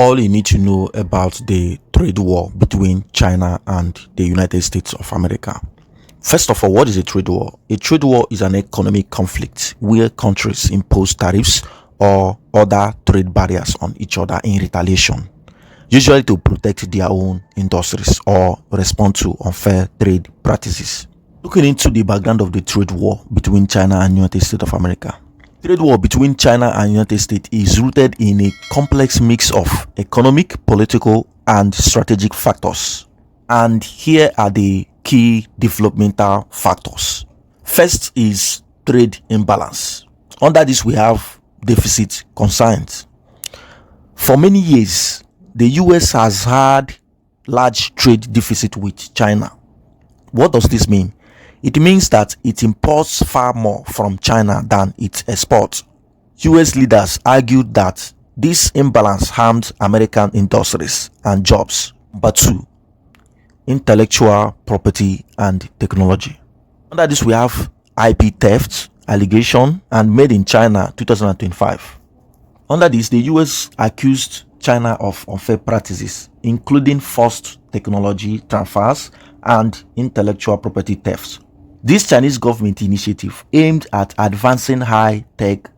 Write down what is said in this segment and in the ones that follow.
All you need to know about the trade war between China and the United States of America. First of all, what is a trade war? A trade war is an economic conflict where countries impose tariffs or other trade barriers on each other in retaliation, usually to protect their own industries or respond to unfair trade practices. Looking into the background of the trade war between China and United States of America. Trade war between China and United States is rooted in a complex mix of economic, political, and strategic factors. And here are the key developmental factors. First is trade imbalance. Under this, we have deficit concerns. For many years, the US has had large trade deficit with China. What does this mean? It means that it imports far more from China than it exports. US leaders argued that this imbalance harmed American industries and jobs. Number two, intellectual property and technology. Under this, we have IP theft, allegation, and Made in China 2025. Under this, the US accused China of unfair practices, including forced technology transfers and intellectual property thefts. This Chinese government initiative aimed at advancing high-tech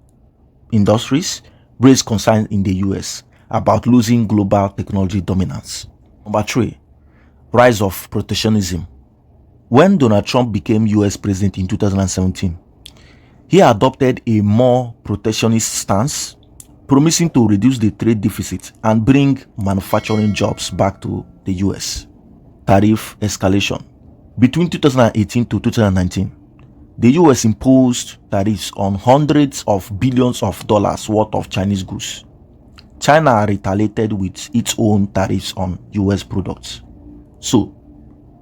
industries raised concern in the US about losing global technology dominance. Number three, rise of protectionism. When Donald Trump became US president in 2017, he adopted a more protectionist stance, promising to reduce the trade deficit and bring manufacturing jobs back to the US. Tariff escalation. Between 2018 to 2019, the US imposed tariffs on hundreds of billions of dollars worth of Chinese goods. China retaliated with its own tariffs on US products. So,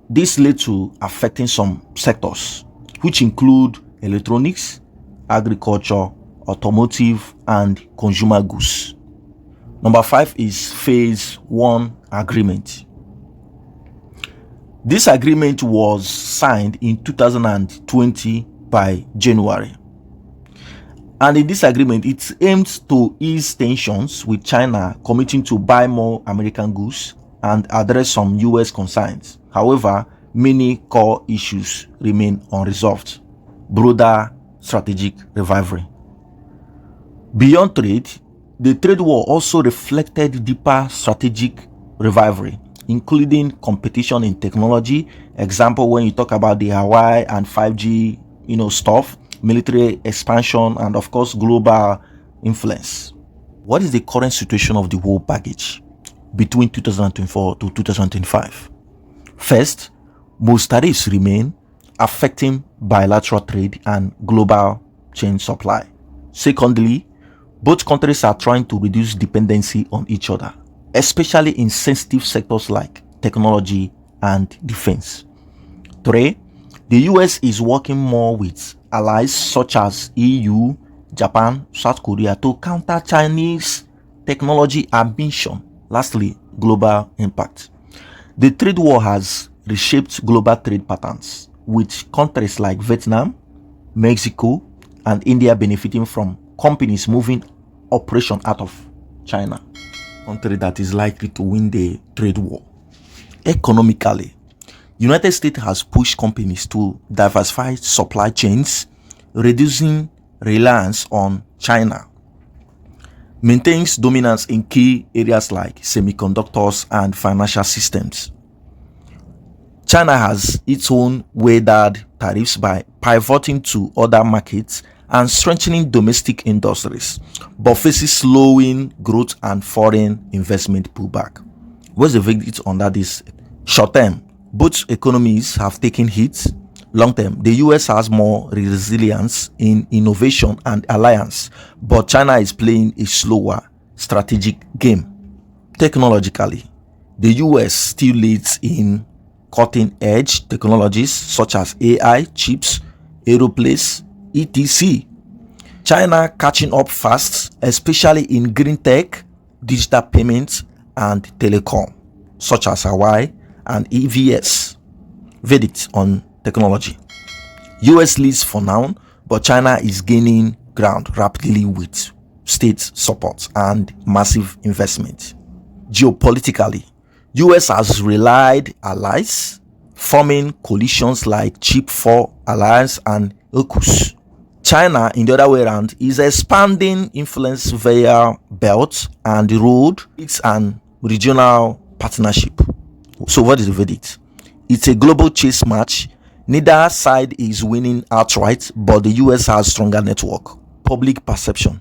this led to affecting some sectors, which include electronics, agriculture, automotive, and consumer goods. Number five is Phase 1 agreement. This agreement was signed in 2020 by January. And in this agreement, it aims to ease tensions with China committing to buy more American goods and address some US concerns. However, many core issues remain unresolved. Broader strategic revival. Beyond trade, the trade war also reflected deeper strategic revival, including competition in technology. Example, when you talk about the Hawaii and 5G, stuff, military expansion, and of course, global influence. What is the current situation of the war baggage between 2024 to 2025? First, most tariffs remain, affecting bilateral trade and global chain supply. Secondly, both countries are trying to reduce dependency on each other, especially in sensitive sectors like technology and defense. 3. The US is working more with allies such as EU, Japan, South Korea to counter Chinese technology ambition. Lastly, global impact. The trade war has reshaped global trade patterns, with countries like Vietnam, Mexico, and India benefiting from companies moving operation out of China, country that is likely to win the trade war. Economically, United States has pushed companies to diversify supply chains, reducing reliance on China, maintains dominance in key areas like semiconductors and financial systems. China has its own weathered tariffs by pivoting to other markets and strengthening domestic industries, but faces slowing growth and foreign investment pullback. What's the verdict under this? Short term, both economies have taken hits. Long term, the US has more resilience in innovation and alliance, but China is playing a slower strategic game. Technologically, the US still leads in cutting-edge technologies such as AI, chips, aeroplanes, etc. China catching up fast, especially in green tech, digital payments, and telecom, such as Hawaii and EVS. Verdict on technology. US leads for now, but China is gaining ground rapidly with state support and massive investment. Geopolitically, US has relied allies, forming coalitions like Chip 4 Alliance and AUKUS. China, in the other way around, is expanding influence via Belt and Road. It's an regional partnership. So what is the verdict? It's a global chess match. Neither side is winning outright, but the US has stronger network. Public perception.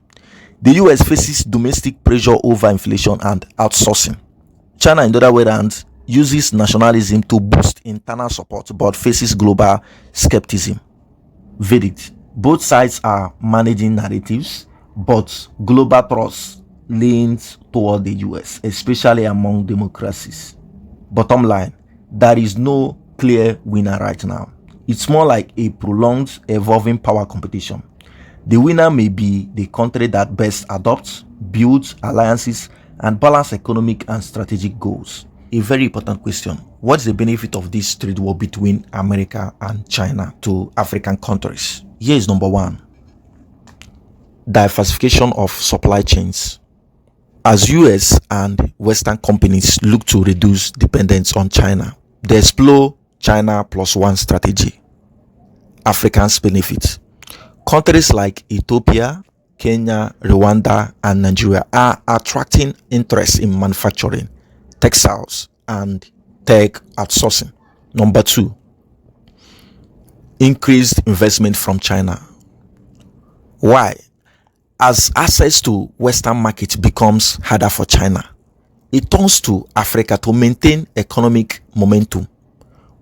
The US faces domestic pressure over inflation and outsourcing. China, in the other way around, uses nationalism to boost internal support but faces global skepticism. Verdict: both sides are managing narratives, but global trust leans toward the US, especially among democracies. Bottom line, there is no clear winner right now. It's more like a prolonged, evolving power competition. The winner may be the country that best adopts, builds alliances, and balance economic and strategic goals. A very important question: what's the benefit of this trade war between America and China to African countries? Here is number one: diversification of supply chains. As US and Western companies look to reduce dependence on China, they explore China plus one strategy. Africans benefit. Countries like Ethiopia, Kenya, Rwanda, and Nigeria are attracting interest in manufacturing, textiles, and tech outsourcing. Number two, increased investment from China. Why? As access to Western markets becomes harder for China, it turns to Africa to maintain economic momentum.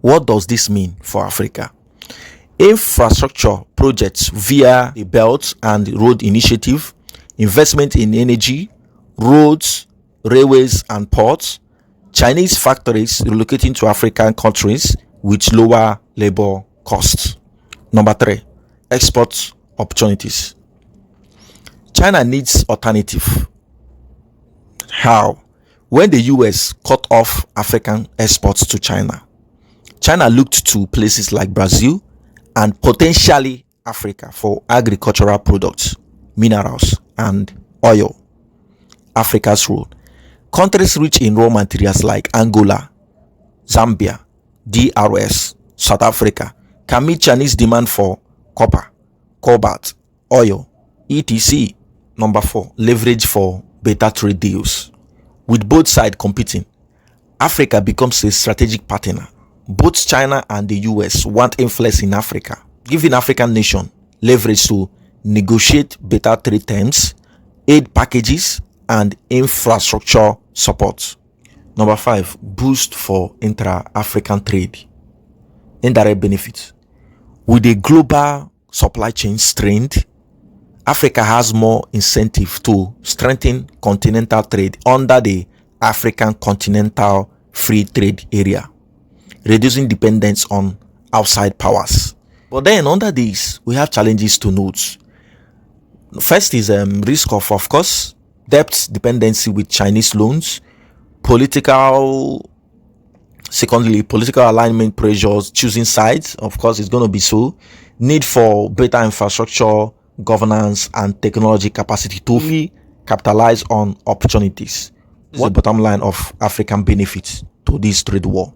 What does this mean for Africa? Infrastructure projects via the Belt and Road Initiative, investment in energy, roads, railways, and ports, Chinese factories relocating to African countries with lower labor costs. Number three, export opportunities. China needs alternative. How? When the US cut off African exports to China, China looked to places like Brazil and potentially Africa for agricultural products, minerals, and oil. Africa's role. Countries rich in raw materials like Angola, Zambia, DRS, South Africa can meet Chinese demand for copper, cobalt, oil, etc. Number four, leverage for better trade deals. With both sides competing, Africa becomes a strategic partner. Both China and the US want influence in Africa, giving African nations leverage to negotiate better trade terms, aid packages, and infrastructure support. Number five, boost for intra-African trade. Indirect benefits. With a global supply chain strained, Africa has more incentive to strengthen continental trade under the African Continental Free Trade Area, reducing dependence on outside powers. But then under this, we have challenges to note. First is risk of course, debt dependency with Chinese loans, secondly, political alignment pressures, choosing sides, of course, it's going to be so. Need for better infrastructure, governance, and technology capacity to fully capitalize on opportunities. What's the bottom line of African benefits to this trade war?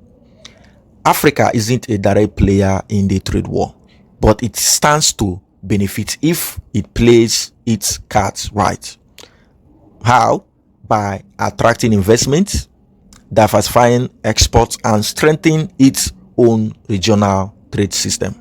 Africa isn't a direct player in the trade war, but it stands to benefit if it plays its cards right. How? By attracting investment, diversifying exports, and strengthening its own regional trade system.